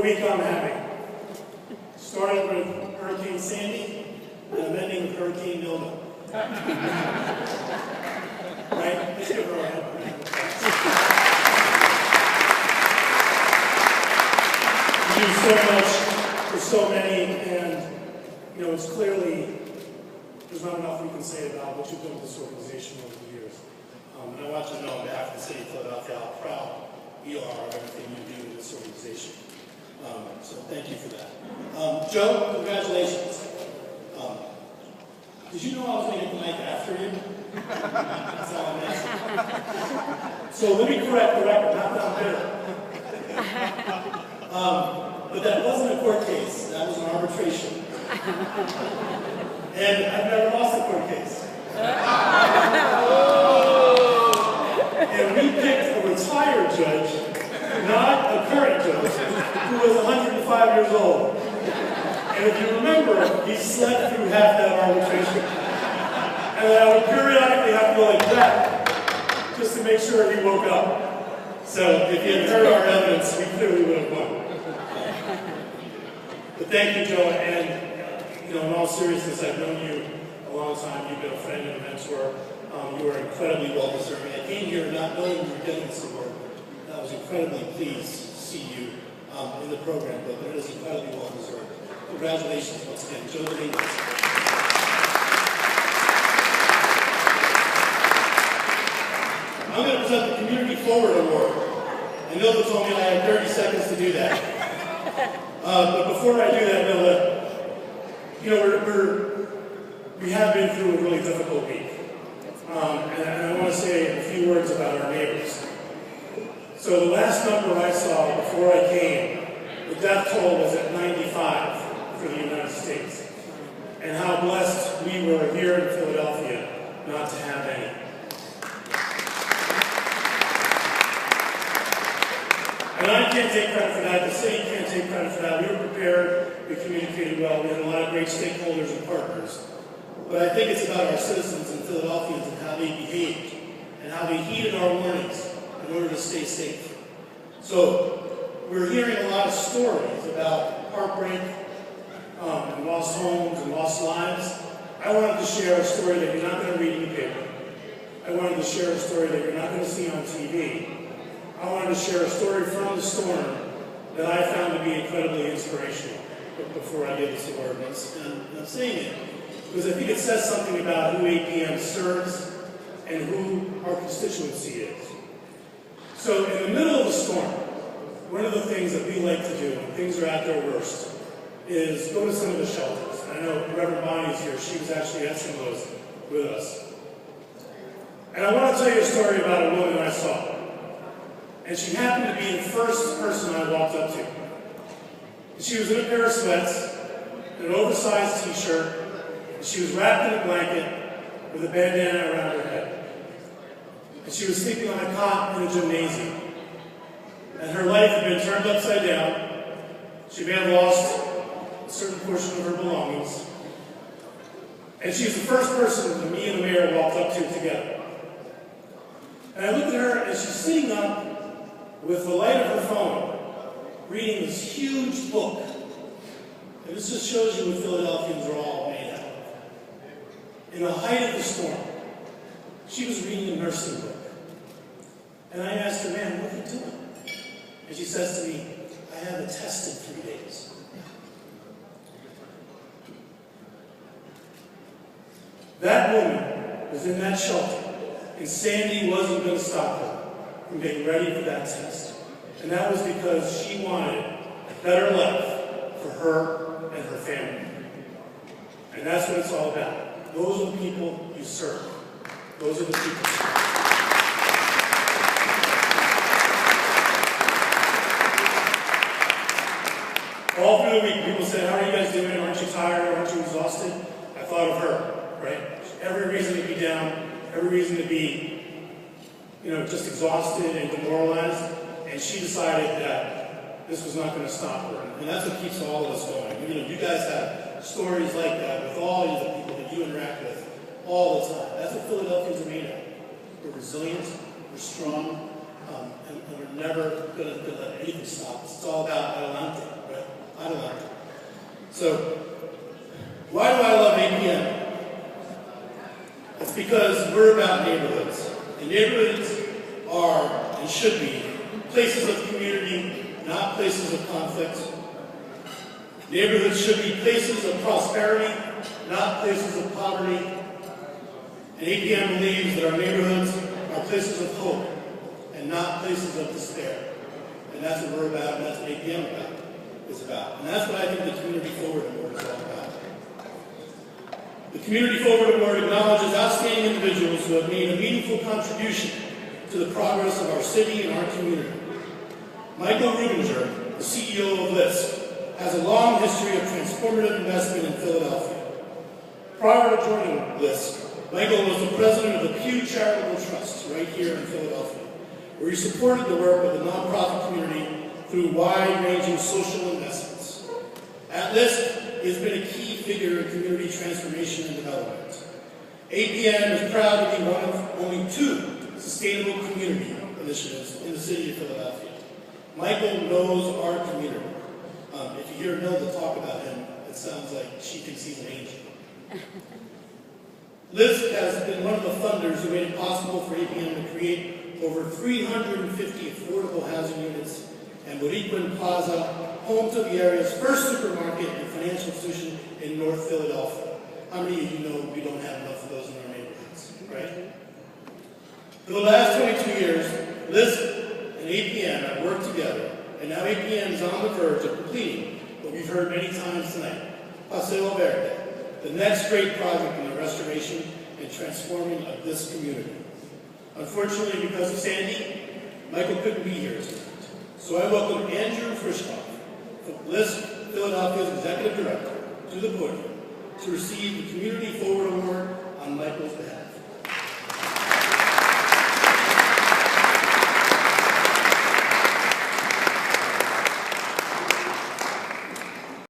week I'm having. Starting with Hurricane Sandy and I'm ending with Hurricane Milda. Right? Let's give her a hand. You do so much for so many, and it's clearly there's not enough we can say about what you've done with this organization over the years. And I want you to know on behalf of the city of Philadelphia how proud we are of everything you do with this organization. So thank you for that. Joe, congratulations. Did you know I was going to get the mic after you? That's all I'm asking. So let me correct the record, not that I'm bitter. But that wasn't a court case, that was an arbitration. And I've never lost a court case. And we picked a retired judge, not a current judge, who was 105 years old. And if you remember, he slept through half that arbitration. And I would periodically have to go like that, just to make sure he woke up. So if you had heard our evidence, we clearly would have won. But thank you, Joe, and in all seriousness, I've known you a long time. You've been a friend and a mentor. You are incredibly well-deserving. I came here not knowing you were getting this award. I was incredibly pleased to see you in the program, but it is incredibly well-deserved. Congratulations once again, Joe Davis. I'm going to present the Community Forward Award. And Nilda told me I had 30 seconds to do that. But before I do that, Nilda, we have been through a really difficult week. And I want to say a few words about our neighbors. So the last number I saw before I came, the death toll was at 95 for the United States. And how blessed we were here in Philadelphia not to have any. And I can't take credit for that, the city can't take credit for that. We were prepared, we communicated well, we had a lot of great stakeholders and partners. But I think it's about our citizens and Philadelphians and how they behaved and how they heeded our warnings in order to stay safe. So we're hearing a lot of stories about heartbreak and lost homes and lost lives. I wanted to share a story that you're not going to read in the paper. I wanted to share a story that you're not going to see on TV. I wanted to share a story from the storm that I found to be incredibly inspirational before I give this award. And I'm saying it because I think it says something about who APM serves and who our constituency is. So in the middle of the storm, one of the things that we like to do when things are at their worst is go to some of the shelters. I know Reverend Bonnie is here. She was actually at some of those with us. And I want to tell you a story about a woman I saw. And she happened to be the first person I walked up to. And she was in a pair of sweats, an oversized t-shirt, and she was wrapped in a blanket with a bandana around her head. And she was sleeping on a cot in a gymnasium. And her life had been turned upside down. She may have lost a certain portion of her belongings. And she was the first person that me and the mayor walked up to together. And I looked at her, and she's sitting up with the light of her phone, reading this huge book. And this just shows you what Philadelphians are all made out of. In the height of the storm, she was reading a nursing book. And I asked her, "Man, what are you doing?" And she says to me, "I have a test in 3 days." That woman was in that shelter, and Sandy wasn't going to stop her from getting ready for that test. And that was because she wanted a better life for her and her family. And that's what it's all about. Those are the people you serve. Those are the people you serve. All through the week, people said, "How are you guys doing? Aren't you tired? Aren't you exhausted?" I thought of her, right? Every reason to be down, every reason to be just exhausted and demoralized, and she decided that this was not going to stop her. And that's what keeps all of us going. You guys have stories like that with all of the people that you interact with all the time. That's what Philadelphians are made of. We're resilient, we're strong, and we're never going to let anything stop us. It's all about adelante. So, why do I love APM? It's because we're about neighborhoods. And neighborhoods are, and should be, places of community, not places of conflict. Neighborhoods should be places of prosperity, not places of poverty. And APM believes that our neighborhoods are places of hope and not places of despair. And that's what we're about, and that's what APM is about. And that's what I think the Community Forward Award is all about. The Community Forward Award acknowledges outstanding individuals who have made a meaningful contribution to the progress of our city and our community. Michael Rubinger, the CEO of LISC, has a long history of transformative investment in Philadelphia. Prior to joining LISC, Michael was the president of the Pew Charitable Trust right here in Philadelphia, where he supported the work of the nonprofit community through wide-ranging social investments. At LISC, he has been a key figure in community transformation and development. APM is proud to be one of only 2 sustainable community initiatives in the city of Philadelphia. Michael knows our community. If you hear Nelda talk about him, it sounds like she thinks he's an angel. LISC has been one of the funders who made it possible for APM to create over 350 affordable housing units and Boricuan Plaza, home to the area's first supermarket and financial institution in North Philadelphia. How many of you know we don't have enough of those in our neighborhoods, right? For the last 22 years, LISC and APM have worked together, and now APM is on the verge of completing what we've heard many times tonight, Paseo Verde, the next great project in the restoration and transforming of this community. Unfortunately, because of Sandy, Michael couldn't be here tonight. So I welcome Andrew Frischhoff, LISC Philadelphia's Executive Director, to the podium to receive the Community Forward Award on Michael's behalf.